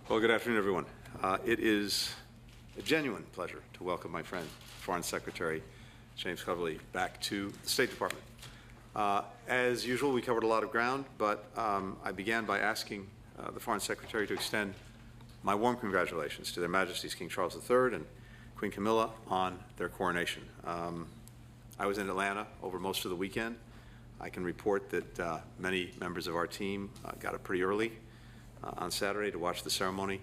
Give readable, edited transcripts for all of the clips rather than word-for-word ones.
Well, good afternoon, everyone. It is a genuine pleasure to welcome my friend, Foreign Secretary James Cleverly, back to the State Department. As usual, we covered a lot of ground, but I began by asking the Foreign Secretary to extend my warm congratulations to Their Majesties King Charles III and Queen Camilla on their coronation. I was in Atlanta over most of the weekend. I can report that many members of our team got up pretty early on Saturday to watch the ceremony,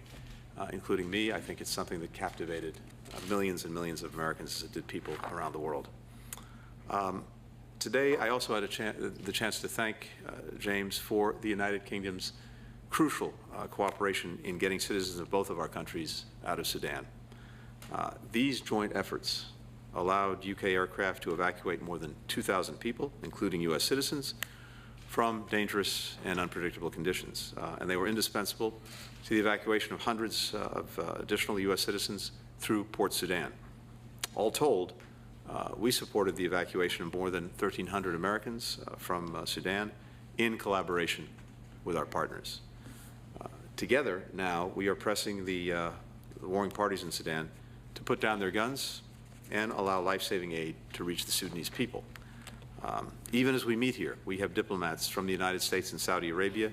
including me. I think it's something that captivated millions and millions of Americans, as it did people around the world. Today, I also had the chance to thank James for the United Kingdom's crucial cooperation in getting citizens of both of our countries out of Sudan. These joint efforts allowed UK aircraft to evacuate more than 2,000 people, including US citizens, from dangerous and unpredictable conditions. And they were indispensable to the evacuation of hundreds of additional US citizens through Port Sudan. All told, we supported the evacuation of more than 1,300 Americans from Sudan in collaboration with our partners. Together, now, we are pressing the warring parties in Sudan to put down their guns and allow life-saving aid to reach the Sudanese people. Even as we meet here, we have diplomats from the United States and Saudi Arabia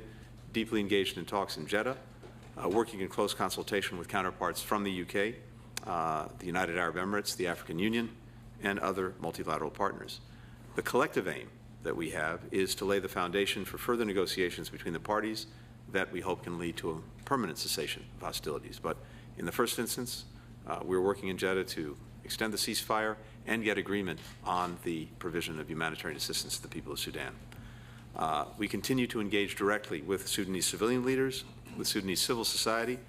deeply engaged in talks in Jeddah, working in close consultation with counterparts from the UK, the United Arab Emirates, the African Union, and other multilateral partners. The collective aim that we have is to lay the foundation for further negotiations between the parties that we hope can lead to a permanent cessation of hostilities. But in the first instance, we're working in Jeddah to extend the ceasefire and get agreement on the provision of humanitarian assistance to the people of Sudan. We continue to engage directly with Sudanese civilian leaders, with Sudanese civil society,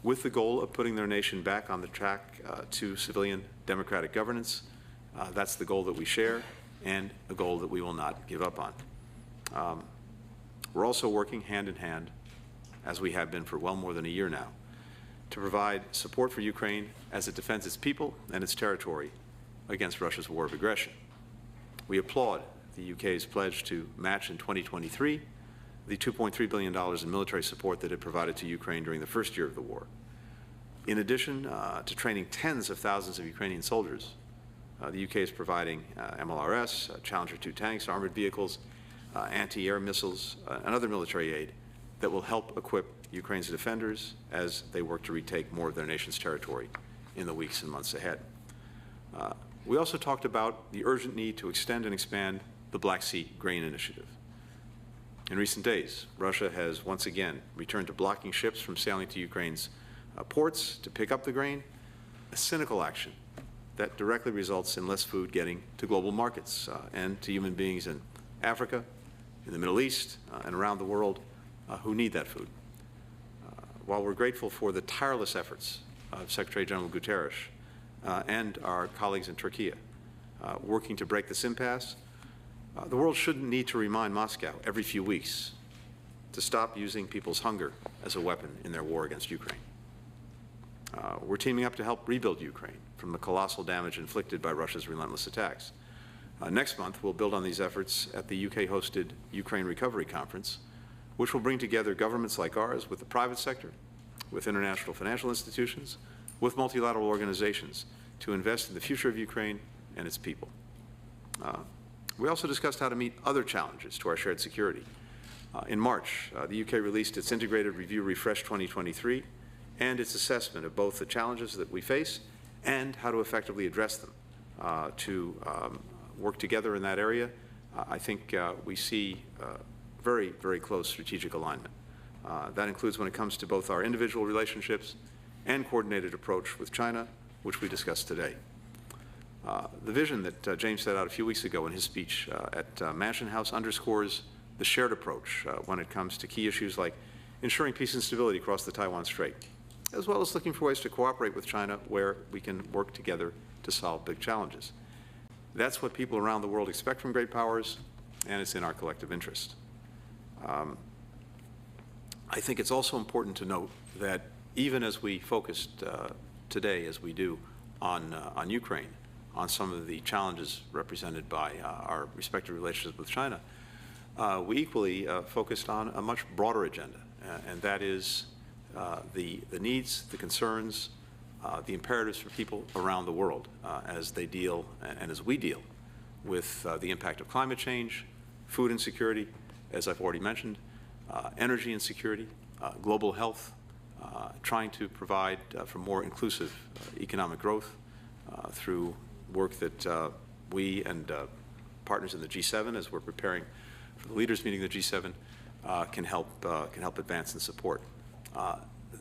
with the goal of putting their nation back on the track to civilian democratic governance. That's the goal that we share and a goal that we will not give up on. We're also working hand in hand, as we have been for well more than a year now, to provide support for Ukraine as it defends its people and its territory against Russia's war of aggression. We applaud the UK's pledge to match in 2023 the $2.3 billion in military support that it provided to Ukraine during the first year of the war. In addition to training tens of thousands of Ukrainian soldiers, the UK is providing MLRS, Challenger 2 tanks, armored vehicles, anti-air missiles, and other military aid that will help equip Ukraine's defenders as they work to retake more of their nation's territory in the weeks and months ahead. We also talked about the urgent need to extend and expand the Black Sea Grain Initiative. In recent days, Russia has once again returned to blocking ships from sailing to Ukraine's ports to pick up the grain, a cynical action that directly results in less food getting to global markets and to human beings in Africa, in the Middle East, and around the world who need that food. While we're grateful for the tireless efforts of Secretary General Guterres and our colleagues in Turkey working to break this impasse, the world shouldn't need to remind Moscow every few weeks to stop using people's hunger as a weapon in their war against Ukraine. We're teaming up to help rebuild Ukraine from the colossal damage inflicted by Russia's relentless attacks. Next month, we'll build on these efforts at the UK-hosted Ukraine Recovery Conference, which will bring together governments like ours with the private sector, with international financial institutions, with multilateral organizations to invest in the future of Ukraine and its people. We also discussed how to meet other challenges to our shared security. In March, the UK released its Integrated Review Refresh 2023 and its assessment of both the challenges that we face and how to effectively address them. To work together in that area, I think we see very, very close strategic alignment. That includes when it comes to both our individual relationships and coordinated approach with China, which we discussed today. The vision that James set out a few weeks ago in his speech at Mansion House underscores the shared approach when it comes to key issues like ensuring peace and stability across the Taiwan Strait, as well as looking for ways to cooperate with China where we can work together to solve big challenges. That's what people around the world expect from great powers, and it's in our collective interest. I think it's also important to note that even as we focused today, as we do, on Ukraine, on some of the challenges represented by our respective relationships with China, we equally focused on a much broader agenda, and that is the needs, the concerns, the imperatives for people around the world as they deal and as we deal with the impact of climate change, food insecurity, as I've already mentioned, energy insecurity, global health, trying to provide for more inclusive economic growth through work that we and partners in the G7, as we're preparing for the leaders meeting of the G7, can help advance and support.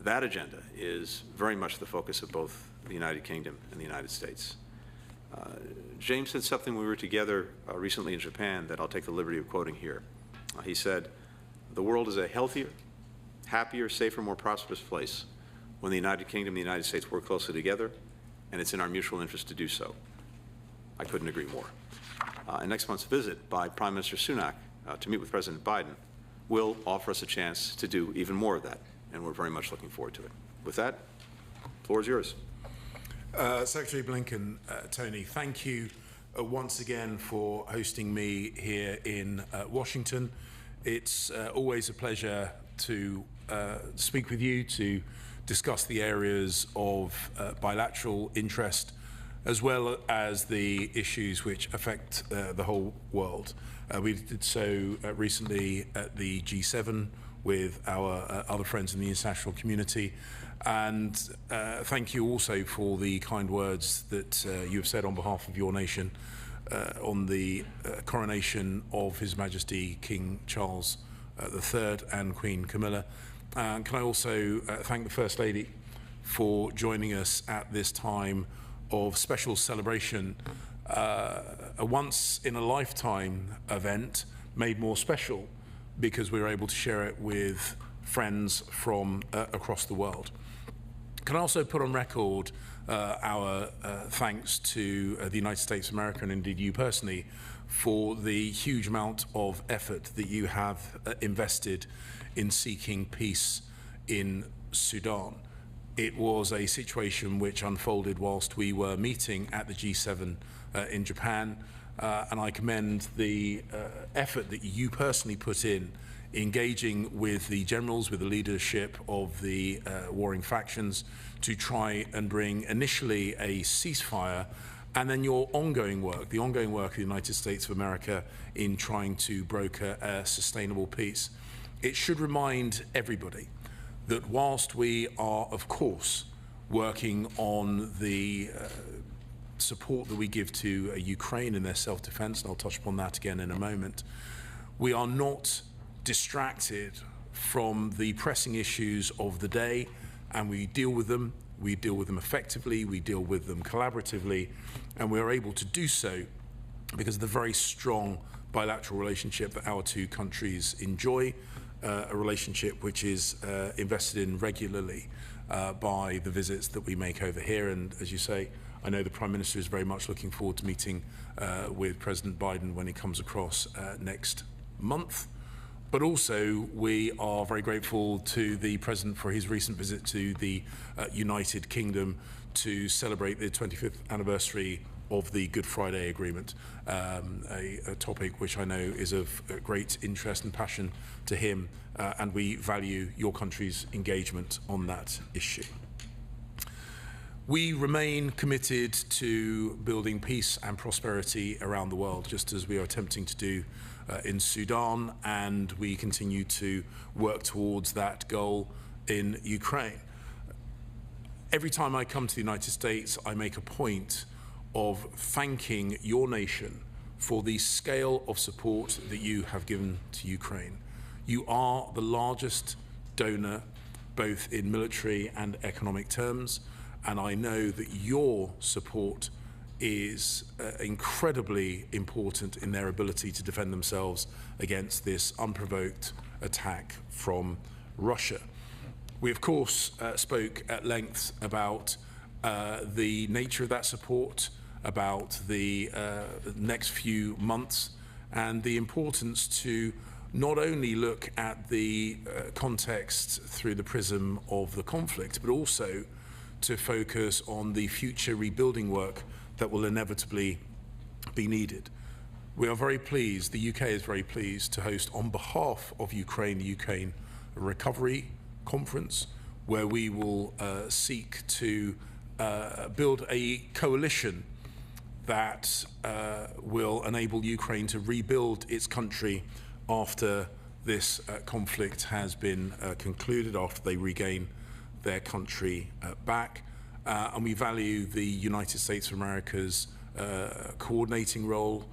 That agenda is very much the focus of both the United Kingdom and the United States. James said something when we were together recently in Japan that I'll take the liberty of quoting here. He said, "The world is a healthier, happier, safer, more prosperous place when the United Kingdom and the United States work closely together, and it's in our mutual interest to do so." I couldn't agree more. And next month's visit by Prime Minister Sunak to meet with President Biden will offer us a chance to do even more of that, and we're very much looking forward to it. With that, the floor is yours. Secretary Blinken, Tony, thank you once again for hosting me here in Washington. It's always a pleasure to speak with you, to discuss the areas of bilateral interest, as well as the issues which affect the whole world. We did so recently at the G7 with our other friends in the international community. And thank you also for the kind words that you have said on behalf of your nation on the coronation of His Majesty King Charles III and Queen Camilla. Can I also thank the First Lady for joining us at this time of special celebration, a once-in-a-lifetime event made more special because we were able to share it with friends from across the world. Can I also put on record our thanks to the United States of America, and indeed you personally, for the huge amount of effort that you have invested in seeking peace in Sudan. It was a situation which unfolded whilst we were meeting at the G7 in Japan, and I commend the effort that you personally put in engaging with the generals, with the leadership of the warring factions to try and bring initially a ceasefire, and then your ongoing work, the ongoing work of the United States of America in trying to broker a sustainable peace. It should remind everybody that whilst we are, of course, working on the support that we give to Ukraine in their self-defense, and I'll touch upon that again in a moment, we are not distracted from the pressing issues of the day, and we deal with them effectively, we deal with them collaboratively, and we are able to do so because of the very strong bilateral relationship that our two countries enjoy, a relationship which is invested in regularly by the visits that we make over here. And as you say, I know the Prime Minister is very much looking forward to meeting with President Biden when he comes across next month. But also, we are very grateful to the President for his recent visit to the United Kingdom to celebrate the 25th anniversary of the Good Friday Agreement, a topic which I know is of great interest and passion to him, and we value your country's engagement on that issue. We remain committed to building peace and prosperity around the world, just as we are attempting to do in Sudan, and we continue to work towards that goal in Ukraine. Every time I come to the United States, I make a point of thanking your nation for the scale of support that you have given to Ukraine. You are the largest donor, both in military and economic terms, and I know that your support is incredibly important in their ability to defend themselves against this unprovoked attack from Russia. We, of course, spoke at length about the nature of that support, about the next few months, and the importance to not only look at the context through the prism of the conflict, but also to focus on the future rebuilding work that will inevitably be needed. We are very pleased, the UK is very pleased to host on behalf of Ukraine, the Ukraine Recovery Conference, where we will seek to build a coalition that will enable Ukraine to rebuild its country after this conflict has been concluded, after they regain their country back. And we value the United States of America's coordinating role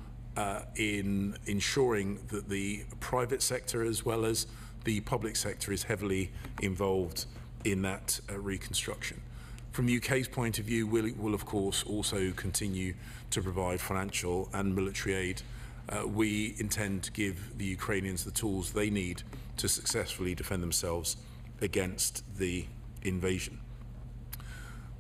in ensuring that the private sector as well as the public sector is heavily involved in that reconstruction. From the UK's point of view, we will of course also continue to provide financial and military aid. We intend to give the Ukrainians the tools they need to successfully defend themselves against the invasion.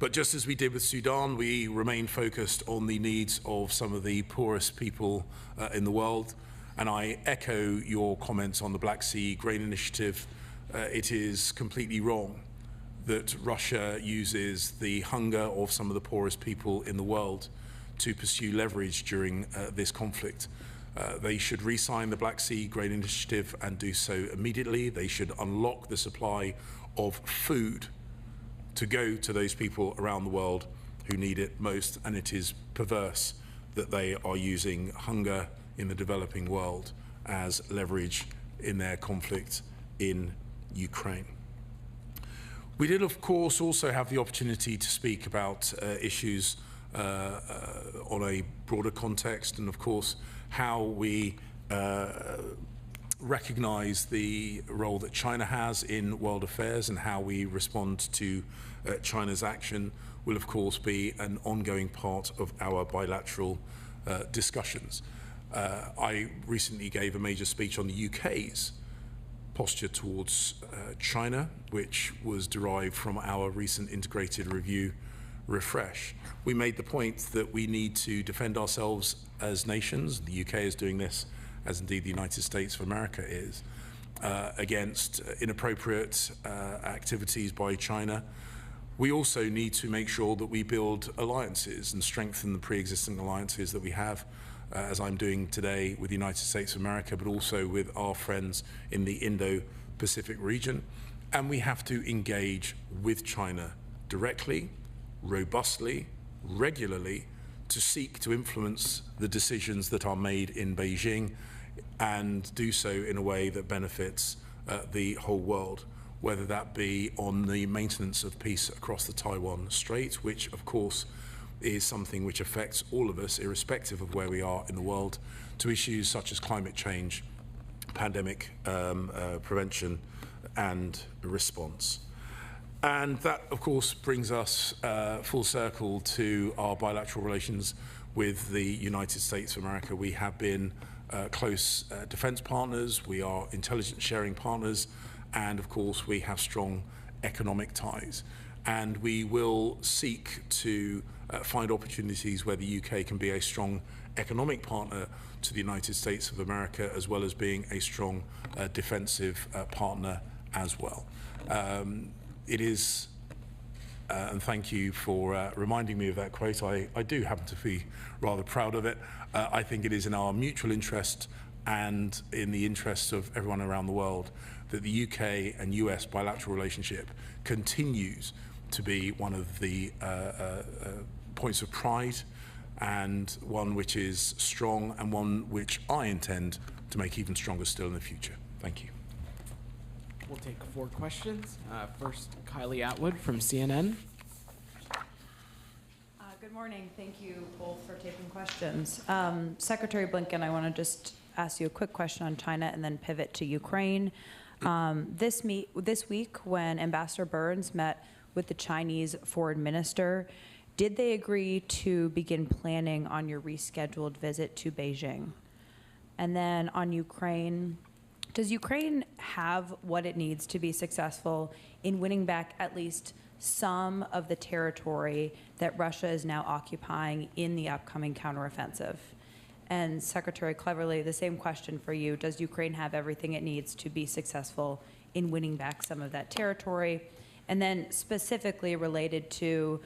But just as we did with Sudan, we remain focused on the needs of some of the poorest people in the world. And I echo your comments on the Black Sea Grain Initiative. It is completely wrong that Russia uses the hunger of some of the poorest people in the world to pursue leverage during this conflict. They should re-sign the Black Sea Grain Initiative and do so immediately. They should unlock the supply of food to go to those people around the world who need it most, and it is perverse that they are using hunger in the developing world as leverage in their conflict in Ukraine. We did, of course, also have the opportunity to speak about issues on a broader context, and of course how we recognize the role that China has in world affairs, and how we respond to China's action will of course be an ongoing part of our bilateral discussions. I recently gave a major speech on the UK's posture towards China, which was derived from our recent integrated review refresh. We made the point that we need to defend ourselves as nations. The UK is doing this, as indeed the United States of America is, against inappropriate activities by China. We also need to make sure that we build alliances and strengthen the pre-existing alliances that we have, as I'm doing today with the United States of America, but also with our friends in the Indo-Pacific region. And we have to engage with China directly, robustly, regularly, to seek to influence the decisions that are made in Beijing and do so in a way that benefits the whole world, whether that be on the maintenance of peace across the Taiwan Strait, which of course is something which affects all of us, irrespective of where we are in the world, to issues such as climate change, pandemic prevention and response. And that, of course, brings us full circle to our bilateral relations with the United States of America. We have been close defense partners, we are intelligence sharing partners, and of course we have strong economic ties. And we will seek to find opportunities where the UK can be a strong economic partner to the United States of America, as well as being a strong defensive partner as well. It is, and thank you for reminding me of that quote, I do happen to be rather proud of it. I think it is in our mutual interest and in the interests of everyone around the world that the UK and US bilateral relationship continues to be one of the points of pride, and one which is strong, and one which I intend to make even stronger still in the future. Thank you. We'll take 4 questions. First, Kylie Atwood from CNN. Good morning. Thank you both for taking questions. Secretary Blinken, I want to just ask you a quick question on China and then pivot to Ukraine. This week, when Ambassador Burns met with the Chinese foreign minister, did they agree to begin planning on your rescheduled visit to Beijing? And then on Ukraine, does Ukraine have what it needs to be successful in winning back at least some of the territory that Russia is now occupying in the upcoming counteroffensive? And Secretary Cleverly, the same question for you. Does Ukraine have everything it needs to be successful in winning back some of that territory? And then specifically related to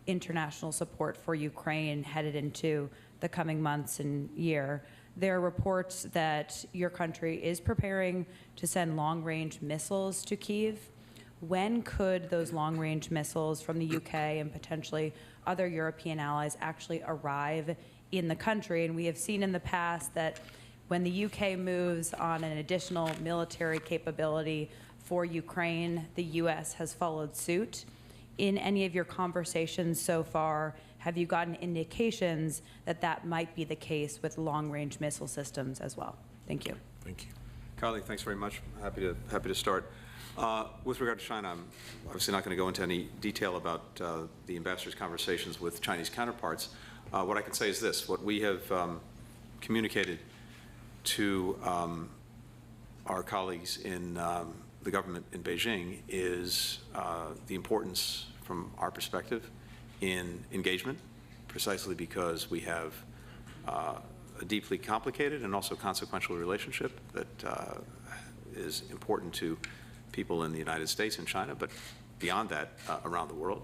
international support for Ukraine headed into the coming months and year, there are reports that your country is preparing to send long-range missiles to Kyiv. when could those long-range missiles from the UK and potentially other European allies actually arrive in the country? And we have seen in the past that when the UK moves on an additional military capability for Ukraine, the US has followed suit. In any of your conversations so far, have you gotten indications that that might be the case with long-range missile systems as well? Thank you. Thank you. Carly, thanks very much. Happy to start. With regard to China, I'm obviously not going to go into any detail about the ambassador's conversations with Chinese counterparts. What I can say is this: what we have communicated to our colleagues in the government in Beijing is the importance, from our perspective, in engagement, precisely because we have a deeply complicated and also consequential relationship that is important to people in the United States and China, but beyond that, around the world,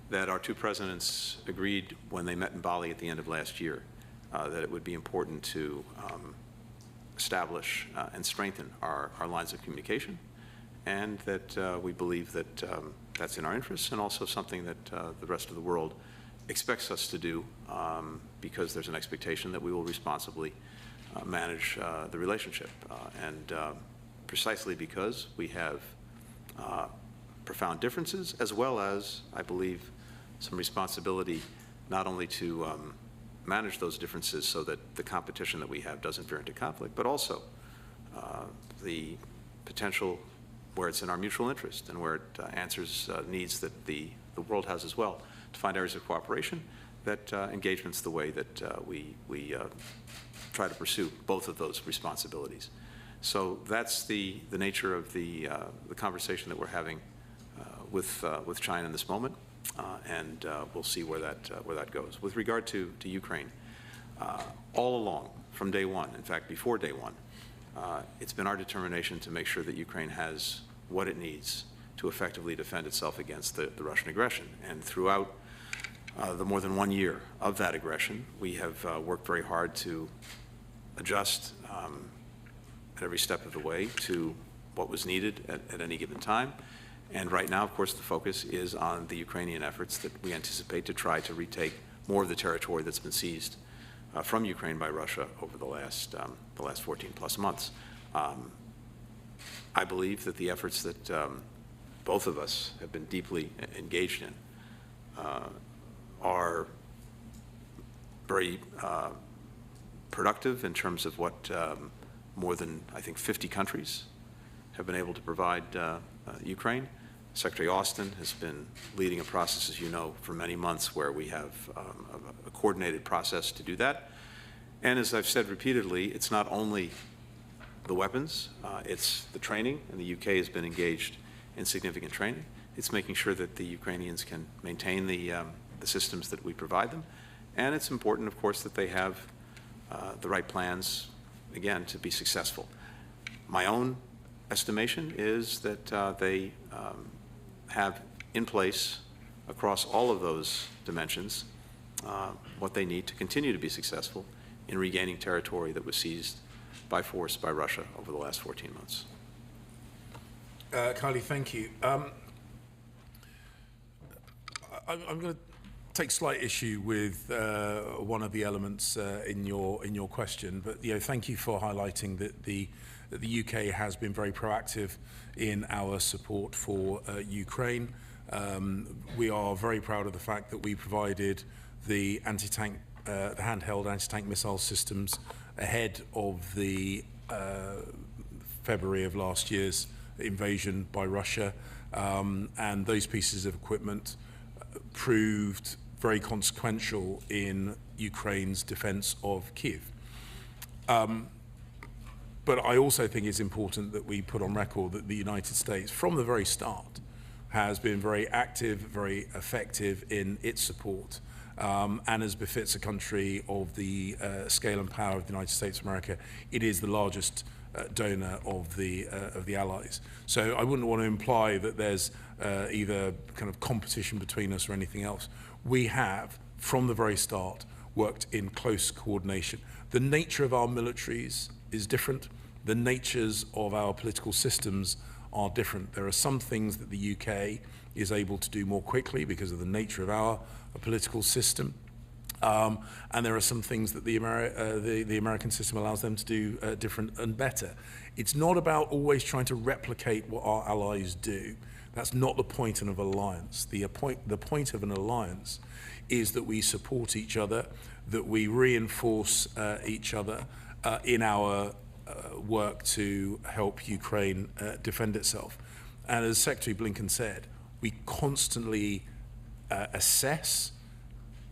that our two presidents agreed when they met in Bali at the end of last year that it would be important to establish and strengthen our lines of communication, and that we believe that that's in our interests and also something that the rest of the world expects us to do, because there's an expectation that we will responsibly manage the relationship. And precisely because we have profound differences, as well as, I believe, some responsibility not only to manage those differences so that the competition that we have doesn't veer into conflict, but also the potential where it's in our mutual interest and where it answers needs that the world has as well, to find areas of cooperation that engagements the way that we try to pursue both of those responsibilities. So that's the nature of the conversation that we're having with China in this moment, and we'll see where that goes. With regard to Ukraine, all along from day one, in fact before day one, it's been our determination to make sure that Ukraine has what it needs to effectively defend itself against the Russian aggression. And throughout the more than 1 year of that aggression, we have worked very hard to adjust at every step of the way to what was needed at any given time. And right now, of course, the focus is on the Ukrainian efforts that we anticipate to try to retake more of the territory that's been seized from Ukraine by Russia over the last 14 plus months. I believe that the efforts that both of us have been deeply engaged in are very productive in terms of what more than, I think, 50 countries have been able to provide Ukraine. Secretary Austin has been leading a process, as you know, for many months where we have a coordinated process to do that. And as I've said repeatedly, it's not only the weapons, it's the training, and the UK has been engaged in significant training. It's making sure that the Ukrainians can maintain the systems that we provide them. And it's important, of course, that they have the right plans, again, to be successful. My own estimation is that they have in place across all of those dimensions what they need to continue to be successful in regaining territory that was seized by force by Russia over the last 14 months. Kylie, thank you. I'm going to take slight issue with one of the elements in your question, but thank you for highlighting that the UK has been very proactive in our support for Ukraine. We are very proud of the fact that we provided the anti-tank, the handheld anti-tank missile systems ahead of the February of last year's invasion by Russia, and those pieces of equipment proved very consequential in Ukraine's defense of Kyiv. But I also think it's important that we put on record that the United States, from the very start, has been very active, very effective in its support, and as befits a country of the scale and power of the United States of America, it is the largest donor of the allies. So I wouldn't want to imply that there's either kind of competition between us or anything else. We have, from the very start, worked in close coordination. The nature of our militaries is different. The natures of our political systems are different. There are some things that the UK is able to do more quickly because of the nature of our political system. And there are some things that the American system allows them to do different and better. It's not about always trying to replicate what our allies do. That's not the point of an alliance. The point of an alliance is that we support each other, that we reinforce each other in our work to help Ukraine defend itself. And as Secretary Blinken said, we constantly assess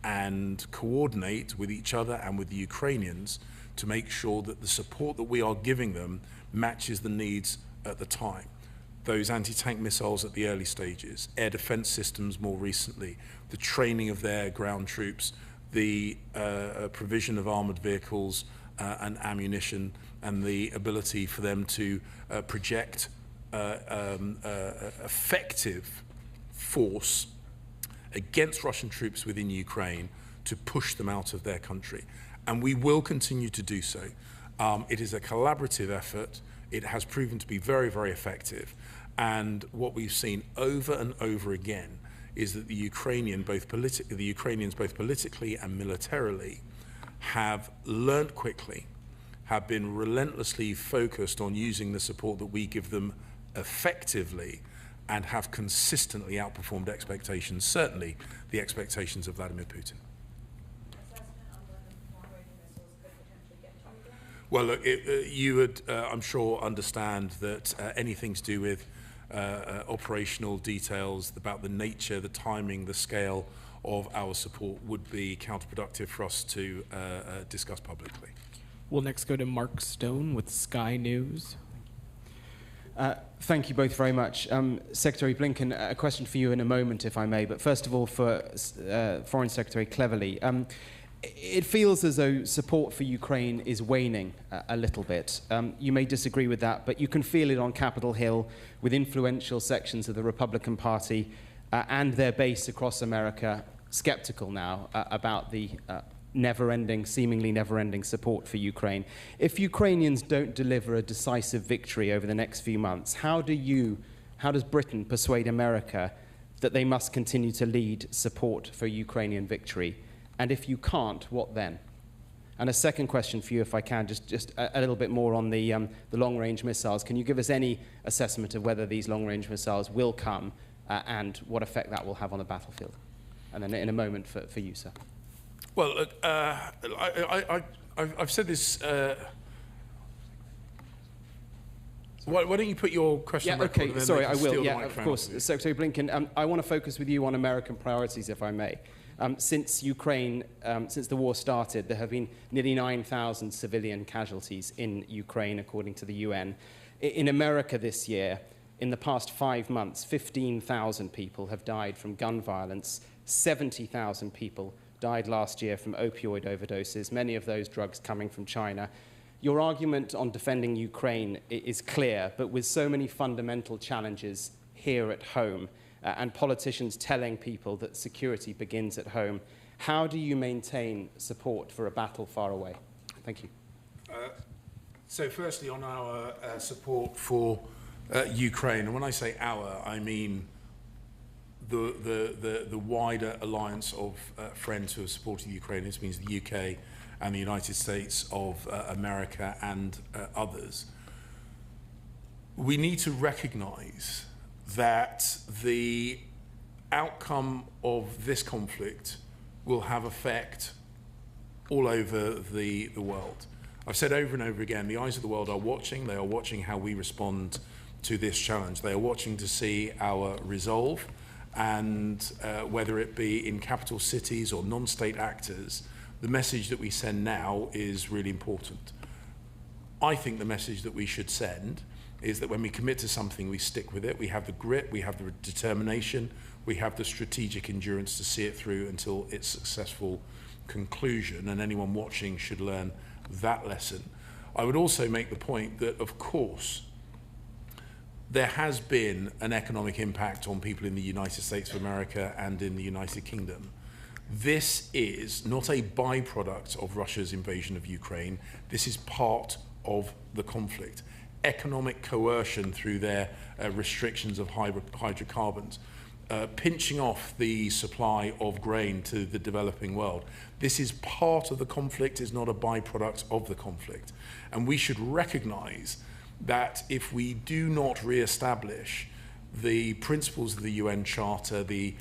and coordinate with each other and with the Ukrainians to make sure that the support that we are giving them matches the needs at the time. Those anti-tank missiles at the early stages, air defense systems more recently, the training of their ground troops, the provision of armored vehicles and ammunition, and the ability for them to project effective force against Russian troops within Ukraine to push them out of their country. And we will continue to do so. It is a collaborative effort. It has proven to be very, very effective. And what we've seen over and over again is that the Ukrainians, both politically and militarily, have learnt quickly, have been relentlessly focused on using the support that we give them effectively, and have consistently outperformed expectations, certainly the expectations of Vladimir Putin. Well, look, you would, I'm sure, understand that anything to do with operational details about the nature, the timing, the scale of our support would be counterproductive for us to discuss publicly. We'll next go to Mark Stone with Sky News. Thank you both very much. Secretary Blinken, a question for you in a moment, if I may. But first of all, for Foreign Secretary Cleverly, it feels as though support for Ukraine is waning a little bit. You may disagree with that, but you can feel it on Capitol Hill with influential sections of the Republican Party and their base across America skeptical now about the seemingly never-ending support for Ukraine. If Ukrainians don't deliver a decisive victory over the next few months, how does Britain persuade America that they must continue to lead support for Ukrainian victory? And if you can't, what then? And a second question for you, if I can, just a little bit more on the long-range missiles. Can you give us any assessment of whether these long-range missiles will come and what effect that will have on the battlefield? And then in a moment for you, sir. Well, look, I've said this. Why don't you put your question on record? Okay, sorry, I will. Yeah, of course. Secretary Blinken, I want to focus with you on American priorities, if I may. Since the war started, there have been nearly 9,000 civilian casualties in Ukraine, according to the UN. In America this year, in the past 5 months, 15,000 people have died from gun violence. 70,000 people died last year from opioid overdoses, many of those drugs coming from China. Your argument on defending Ukraine is clear, but with so many fundamental challenges here at home and politicians telling people that security begins at home, how do you maintain support for a battle far away? Thank you. So firstly, on our support for Ukraine, and when I say our, I mean the wider alliance of friends who have supported Ukraine. This means the UK and the United States of America and others. We need to recognize that the outcome of this conflict will have effect all over the world. I've said over and over again, the eyes of the world are watching. They are watching how we respond to this challenge. They are watching to see our resolve, and whether it be in capital cities or non-state actors, the message that we send now is really important. I think the message that we should send is that when we commit to something, we stick with it. We have the grit, we have the determination, we have the strategic endurance to see it through until its successful conclusion, and anyone watching should learn that lesson. I would also make the point that, of course, there has been an economic impact on people in the United States of America and in the United Kingdom. This is not a byproduct of Russia's invasion of Ukraine. This is part of the conflict. economic coercion through their restrictions of hydrocarbons, pinching off the supply of grain to the developing world. This is part of the conflict, is not a byproduct of the conflict. And we should recognize that if we do not re-establish the principles of the UN Charter, the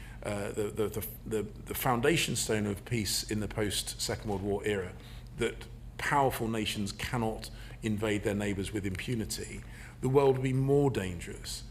foundation stone of peace in the post-Second World War era, that powerful nations cannot invade their neighbors with impunity, the world will be more dangerous,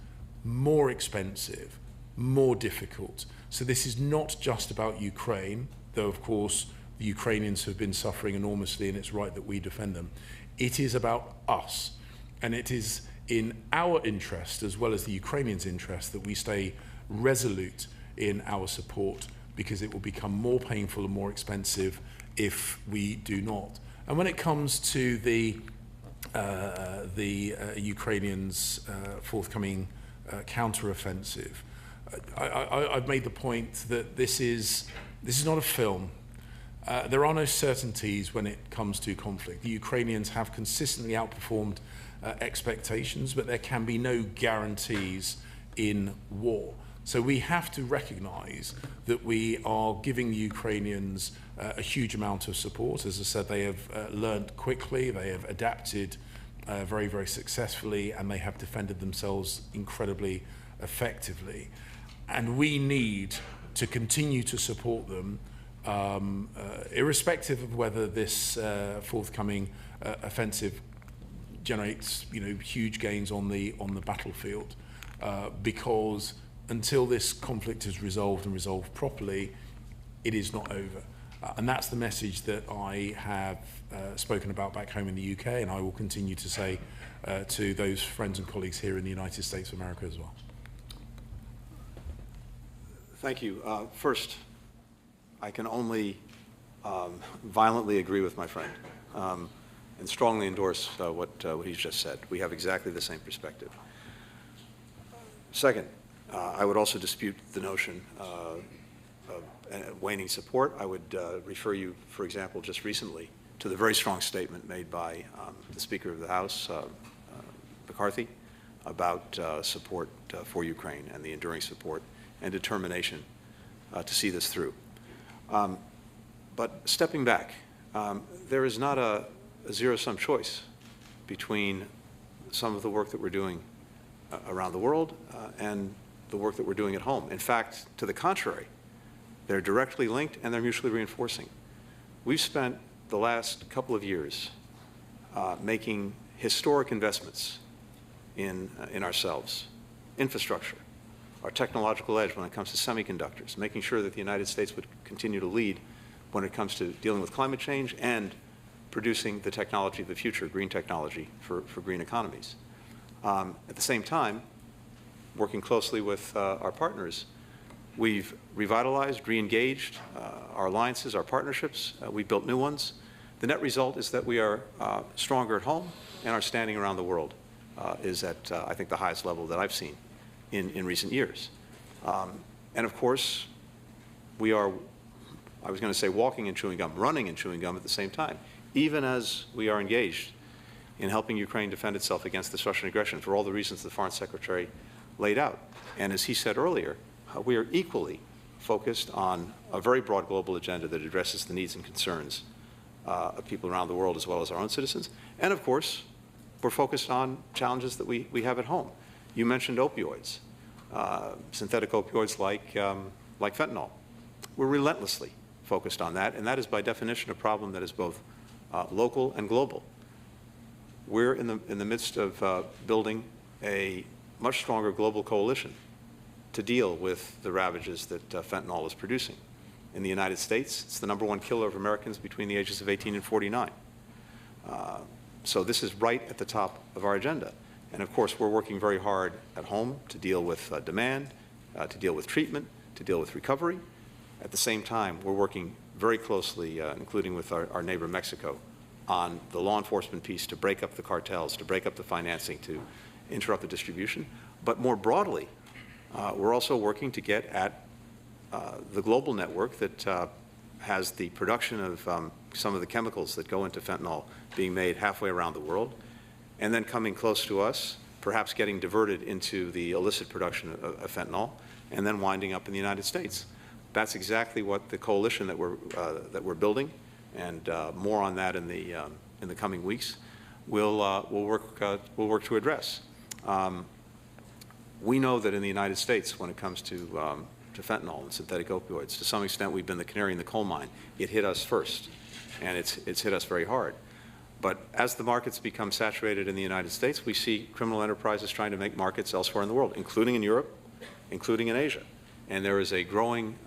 more expensive, more difficult. So this is not just about Ukraine, though of course the Ukrainians have been suffering enormously and it's right that we defend them. It is about us, and it is in our interest as well as the Ukrainians' interest that we stay resolute in our support, because it will become more painful and more expensive if we do not. And when it comes to the Ukrainians' forthcoming counteroffensive, I've made the point that this is not a film. There are no certainties when it comes to conflict. The Ukrainians have consistently outperformed expectations, but there can be no guarantees in war. So we have to recognize that we are giving the Ukrainians a huge amount of support. As I said, they have learned quickly, they have adapted very, very successfully, and they have defended themselves incredibly effectively. And we need to continue to support them, irrespective of whether this forthcoming offensive generates, huge gains on the battlefield, because until this conflict is resolved and resolved properly, it is not over. And that's the message that I have spoken about back home in the UK, and I will continue to say to those friends and colleagues here in the United States of America as well. Thank you. First, I can only violently agree with my friend and strongly endorse what he's just said. We have exactly the same perspective. Second, I would also dispute the notion of waning support. I would refer you, for example, just recently to the very strong statement made by the Speaker of the House, McCarthy, about support for Ukraine and the enduring support and determination to see this through. But stepping back, there is not a zero-sum choice between some of the work that we're doing around the world and the work that we're doing at home. In fact, to the contrary, they're directly linked and they're mutually reinforcing. We've spent the last couple of years making historic investments in ourselves, infrastructure, our technological edge when it comes to semiconductors, making sure that the United States would continue to lead when it comes to dealing with climate change and producing the technology of the future, green technology for green economies. At the same time, working closely with our partners, we've revitalized, re-engaged our alliances, our partnerships. We've built new ones. The net result is that we are stronger at home, and our standing around the world is at, I think, the highest level that I've seen in recent years. And of course, we are, I was going to say walking and chewing gum, running and chewing gum at the same time, even as we are engaged in helping Ukraine defend itself against this Russian aggression for all the reasons the Foreign Secretary laid out. And as he said earlier, we are equally focused on a very broad global agenda that addresses the needs and concerns of people around the world as well as our own citizens. And of course, we're focused on challenges that we have at home. You mentioned opioids, synthetic opioids like fentanyl. We're relentlessly focused on that, and that is by definition a problem that is both local and global. We're in the midst of building a much stronger global coalition to deal with the ravages that fentanyl is producing. In the United States, it's the #1 killer of Americans between the ages of 18 and 49. So this is right at the top of our agenda. And of course, we're working very hard at home to deal with demand, to deal with treatment, to deal with recovery. At the same time, we're working very closely, including with our neighbor Mexico, on the law enforcement piece to break up the cartels, to break up the financing, to interrupt the distribution. But more broadly, we're also working to get at the global network that has the production of some of the chemicals that go into fentanyl being made halfway around the world, and then coming close to us, perhaps getting diverted into the illicit production of fentanyl, and then winding up in the United States. That's exactly what the coalition that we're building, and more on that in the coming weeks, will work to address. We know that in the United States, when it comes to fentanyl and synthetic opioids, to some extent we've been the canary in the coal mine. It hit us first, and it's hit us very hard. But as the markets become saturated in the United States, we see criminal enterprises trying to make markets elsewhere in the world, including in Europe, including in Asia. And there is a growing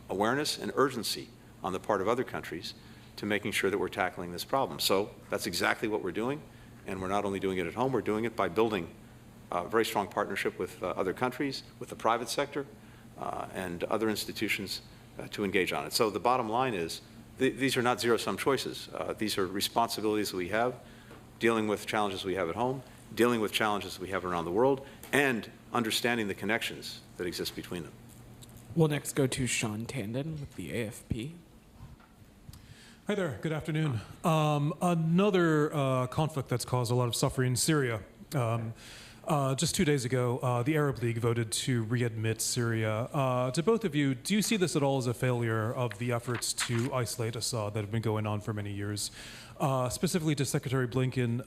awareness and urgency on the part of other countries to making sure that we're tackling this problem. So that's exactly what we're doing, and we're not only doing it at home, we're doing it by building a very strong partnership with other countries, with the private sector, and other institutions to engage on it. So the bottom line is, these are not zero-sum choices. These are responsibilities that we have, dealing with challenges we have at home, dealing with challenges we have around the world, and understanding the connections that exist between them. We'll next go to Sean Tandon with the AFP. Hi there, good afternoon. Another conflict that's caused a lot of suffering in Syria. Just 2 days ago, the Arab League voted to readmit Syria. To both of you, do you see this at all as a failure of the efforts to isolate Assad that have been going on for many years? Specifically to Secretary Blinken,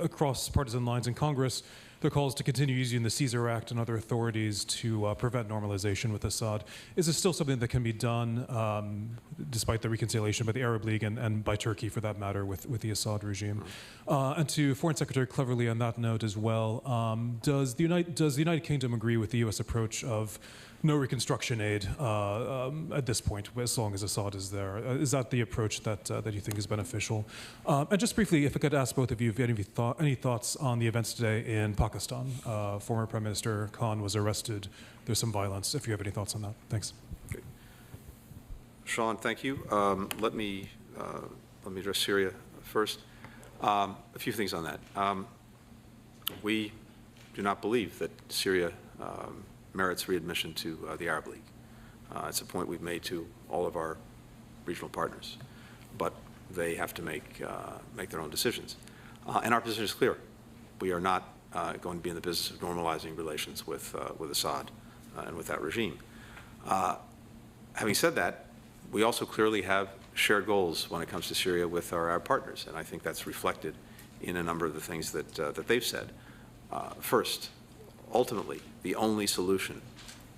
across partisan lines in Congress, their calls to continue using the Caesar Act and other authorities to prevent normalization with Assad. Is this still something that can be done, despite the reconciliation by the Arab League and by Turkey, for that matter, with the Assad regime? And to Foreign Secretary Cleverly on that note as well, does the United Kingdom agree with the U.S. approach of no reconstruction aid at this point, as long as Assad is there? Is that the approach that you think is beneficial? And just briefly, if I could ask both of you if you had any thoughts on the events today in Pakistan. Former Prime Minister Khan was arrested. There's some violence. If you have any thoughts on that. Thanks. Okay. Sean, thank you. Let me address Syria first. A few things on that. We do not believe that Syria merits readmission to the Arab League. It's a point we've made to all of our regional partners, but they have to make their own decisions. And our position is clear. We are not going to be in the business of normalizing relations with Assad and with that regime. Having said that, we also clearly have shared goals when it comes to Syria with our Arab partners, and I think that's reflected in a number of the things that they've said. First, ultimately, the only solution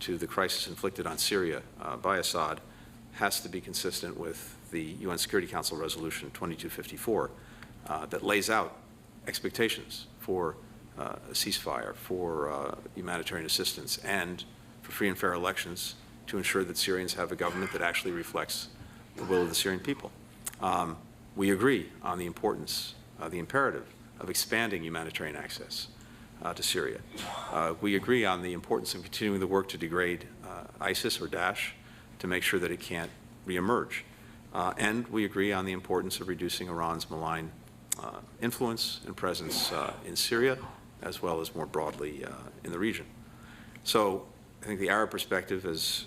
to the crisis inflicted on Syria by Assad has to be consistent with the UN Security Council Resolution 2254 that lays out expectations for a ceasefire, for humanitarian assistance, and for free and fair elections to ensure that Syrians have a government that actually reflects the will of the Syrian people. We agree on the importance, the imperative of expanding humanitarian access to Syria. We agree on the importance of continuing the work to degrade ISIS or Daesh to make sure that it can't reemerge. And we agree on the importance of reducing Iran's malign influence and presence in Syria, as well as more broadly in the region. So I think the Arab perspective is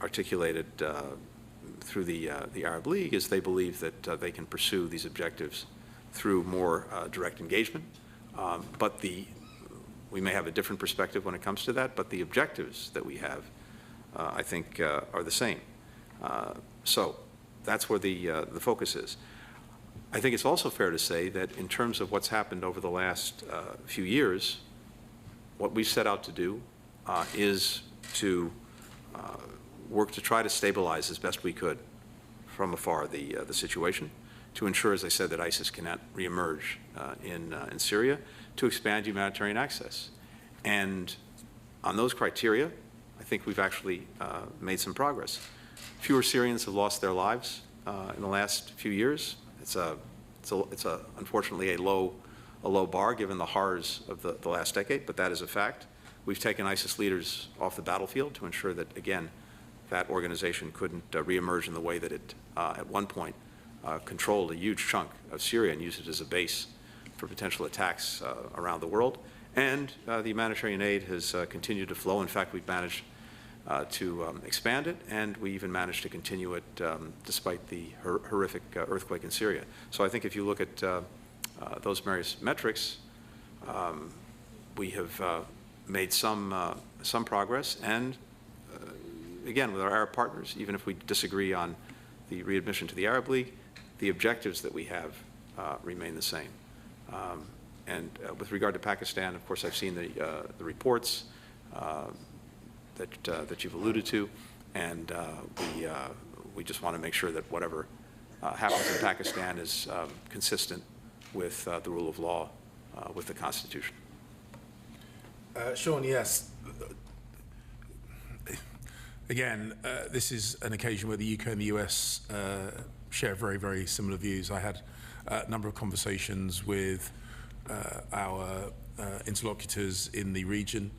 articulated through the Arab League is they believe that they can pursue these objectives through more direct engagement. But we may have a different perspective when it comes to that, but the objectives that we have, I think, are the same. So that's where the focus is. I think it's also fair to say that in terms of what's happened over the last few years, what we set out to do is to work to try to stabilize as best we could from afar the situation, to ensure, as I said, that ISIS cannot reemerge in Syria, to expand humanitarian access. And on those criteria, I think we've actually made some progress. Fewer Syrians have lost their lives in the last few years. It's unfortunately a low bar given the horrors of the last decade, but that is a fact. We've taken ISIS leaders off the battlefield to ensure that, again, that organization couldn't reemerge in the way that it at one point controlled a huge chunk of Syria and used it as a base for potential attacks around the world. And the humanitarian aid has continued to flow. In fact, we've managed to expand it, and we even managed to continue it despite the horrific earthquake in Syria. So I think if you look at those various metrics, we have made some progress, and again, with our Arab partners, even if we disagree on the readmission to the Arab League, the objectives that we have remain the same. And with regard to Pakistan, of course, I've seen the reports that you've alluded to, and we just want to make sure that whatever happens in Pakistan is consistent with the rule of law, with the Constitution. Sean, yes. Again, this is an occasion where the UK and the US share very, very similar views. I had a number of conversations with our interlocutors in the region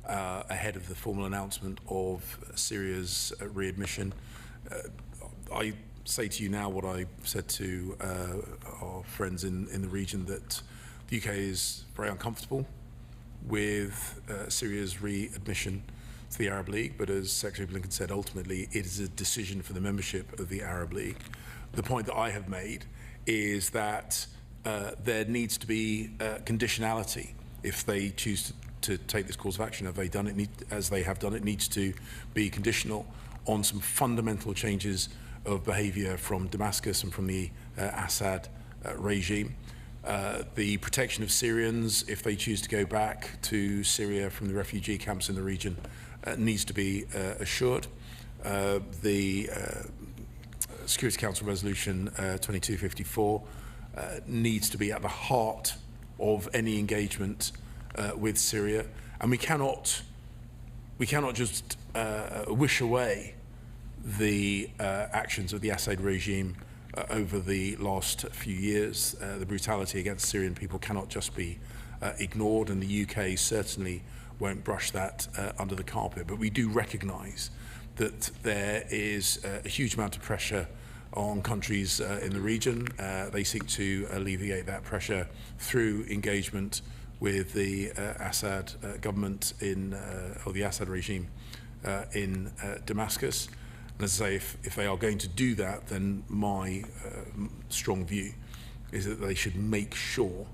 ahead of the formal announcement of Syria's readmission. I say to you now what I said to our friends in the region, that the UK is very uncomfortable with Syria's readmission to the Arab League, but as Secretary Blinken said, ultimately it is a decision for the membership of the Arab League. The point that I have made is that there needs to be conditionality if they choose to take this course of action. Have they done it? As they have done, it needs to be conditional on some fundamental changes of behaviour from Damascus and from the Assad regime. The protection of Syrians, if they choose to go back to Syria from the refugee camps in the region, needs to be assured. The Security Council Resolution 2254 needs to be at the heart of any engagement with Syria, and we cannot just wish away the actions of the Assad regime over the last few years. The brutality against Syrian people cannot just be ignored, and the UK certainly won't brush that under the carpet. But we do recognise that there is a huge amount of pressure on countries in the region. They seek to alleviate that pressure through engagement with the Assad government or the Assad regime in Damascus. And as I say, if they are going to do that, then my strong view is that they should make sure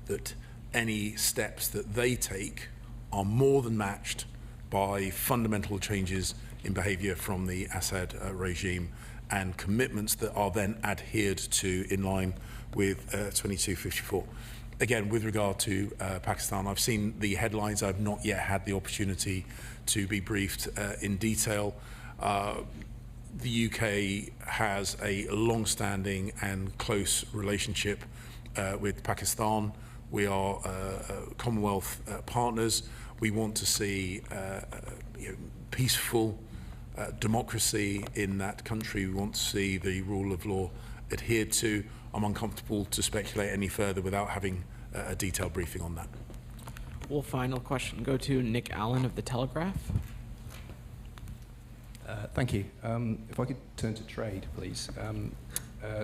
that any steps that they take are more than matched by fundamental changes in behaviour from the Assad regime and commitments that are then adhered to in line with 2254. Again, with regard to Pakistan, I've seen the headlines. I've not yet had the opportunity to be briefed in detail. The UK has a long-standing and close relationship with Pakistan. We are Commonwealth partners. We want to see peaceful democracy in that country. We want to see the rule of law adhered to. I'm uncomfortable to speculate any further without having a detailed briefing on that. We'll final question go to Nick Allen of The Telegraph. Thank you. If I could turn to trade, please.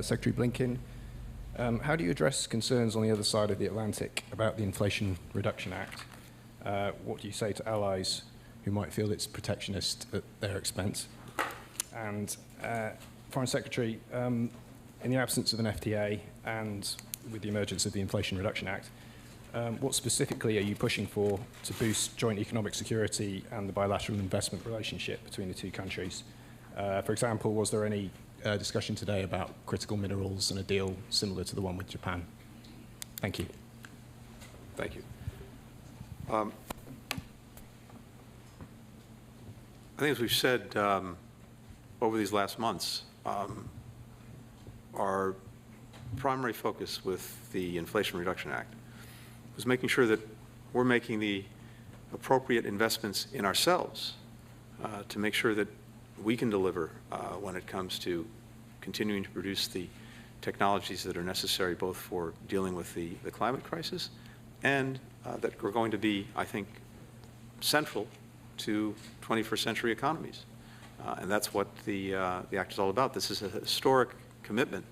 Secretary Blinken, how do you address concerns on the other side of the Atlantic about the Inflation Reduction Act? What do you say to allies who might feel it's protectionist at their expense? And Foreign Secretary, in the absence of an FTA and with the emergence of the Inflation Reduction Act, what specifically are you pushing for to boost joint economic security and the bilateral investment relationship between the two countries? For example, was there any discussion today about critical minerals and a deal similar to the one with Japan? Thank you. Thank you. I think as we've said over these last months, our primary focus with the Inflation Reduction Act was making sure that we're making the appropriate investments in ourselves to make sure that we can deliver when it comes to continuing to produce the technologies that are necessary both for dealing with the climate crisis and that we're going to be, I think, central to 21st century economies. And that's what the Act is all about. This is a historic commitment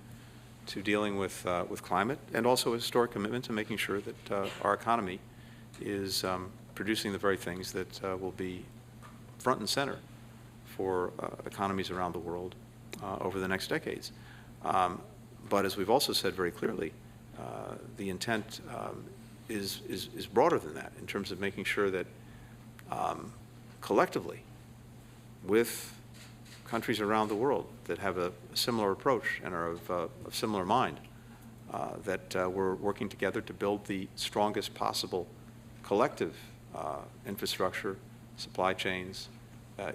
to dealing with climate, and also a historic commitment to making sure that our economy is producing the very things that will be front and center for economies around the world over the next decades. But as we've also said very clearly, the intent is broader than that in terms of making sure that collectively, with countries around the world that have a similar approach and are of similar mind, that we're working together to build the strongest possible collective infrastructure, supply chains,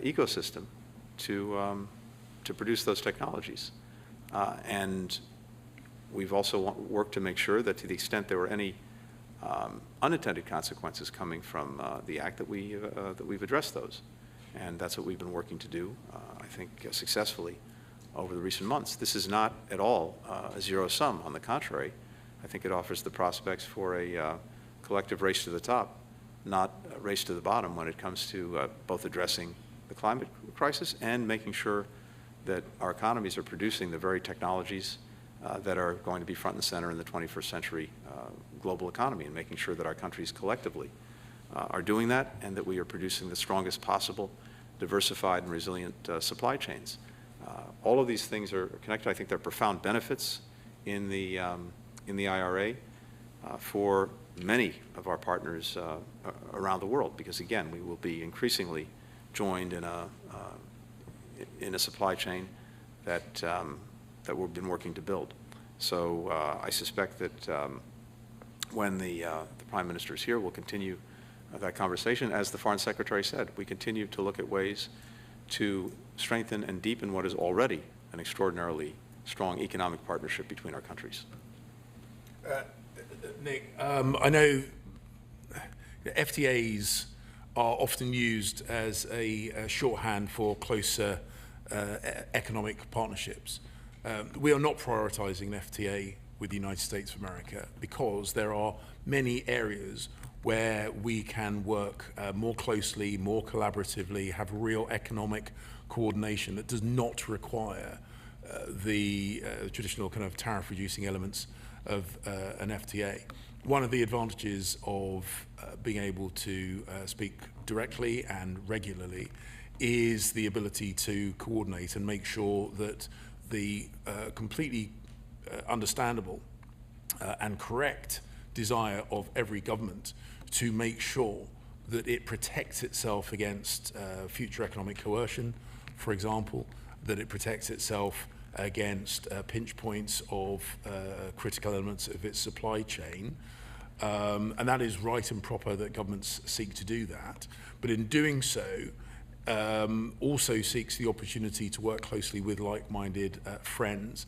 ecosystem to produce those technologies. And we've also worked to make sure that to the extent there were any unintended consequences coming from the act, that we've addressed those. And that's what we've been working to do, I think, successfully over the recent months. This is not at all a zero sum. On the contrary, I think it offers the prospects for a collective race to the top, not a race to the bottom when it comes to both addressing the climate crisis and making sure that our economies are producing the very technologies that are going to be front and center in the 21st century global economy, and making sure that our countries collectively are doing that, and that we are producing the strongest possible diversified and resilient supply chains. All of these things are connected. I think there are profound benefits in the IRA for many of our partners around the world, because again, we will be increasingly joined in a supply chain that we've been working to build. So I suspect that when the Prime Minister is here, we'll continue that conversation. As the Foreign Secretary said, we continue to look at ways to strengthen and deepen what is already an extraordinarily strong economic partnership between our countries. Nick, I know FTAs are often used as a shorthand for closer economic partnerships. We are not prioritizing an FTA with the United States of America because there are many areas where we can work more closely, more collaboratively, have real economic coordination that does not require the traditional kind of tariff-reducing elements of an FTA. One of the advantages of being able to speak directly and regularly is the ability to coordinate and make sure that the completely understandable and correct desire of every government to make sure that it protects itself against future economic coercion, for example, that it protects itself against pinch points of critical elements of its supply chain. And that is right and proper that governments seek to do that. But in doing so, also seeks the opportunity to work closely with like-minded friends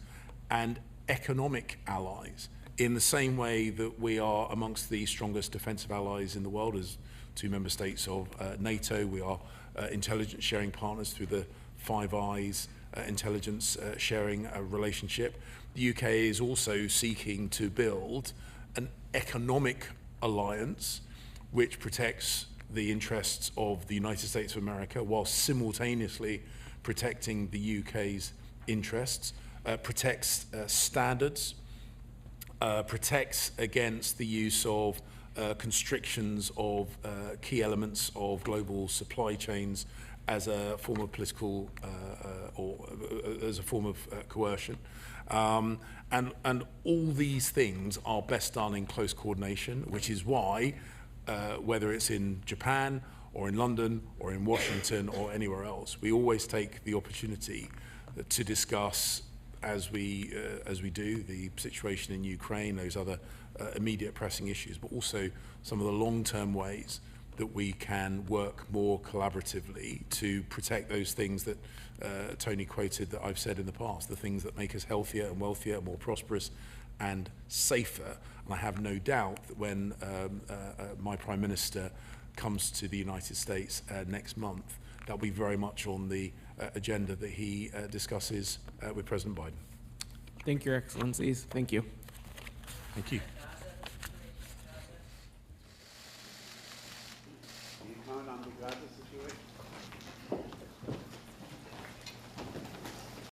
and economic allies, in the same way that we are amongst the strongest defensive allies in the world as two member states of NATO. We are intelligence sharing partners through the Five Eyes intelligence sharing relationship. The UK is also seeking to build an economic alliance which protects the interests of the United States of America while simultaneously protecting the UK's interests, protects standards, protects against the use of constrictions of key elements of global supply chains as a form of political or as a form of coercion. And all these things are best done in close coordination, which is why whether it's in Japan or in London or in Washington or anywhere else, we always take the opportunity to discuss, as we do, the situation in Ukraine, those other immediate pressing issues, but also some of the long-term ways that we can work more collaboratively to protect those things that Tony quoted that I've said in the past, the things that make us healthier and wealthier, more prosperous and safer. And I have no doubt that when my Prime Minister comes to the United States next month, that'll be very much on the agenda that he discusses with President Biden. Thank you, Your Excellencies. Thank you. Thank you. Can you comment on the Gaza situation?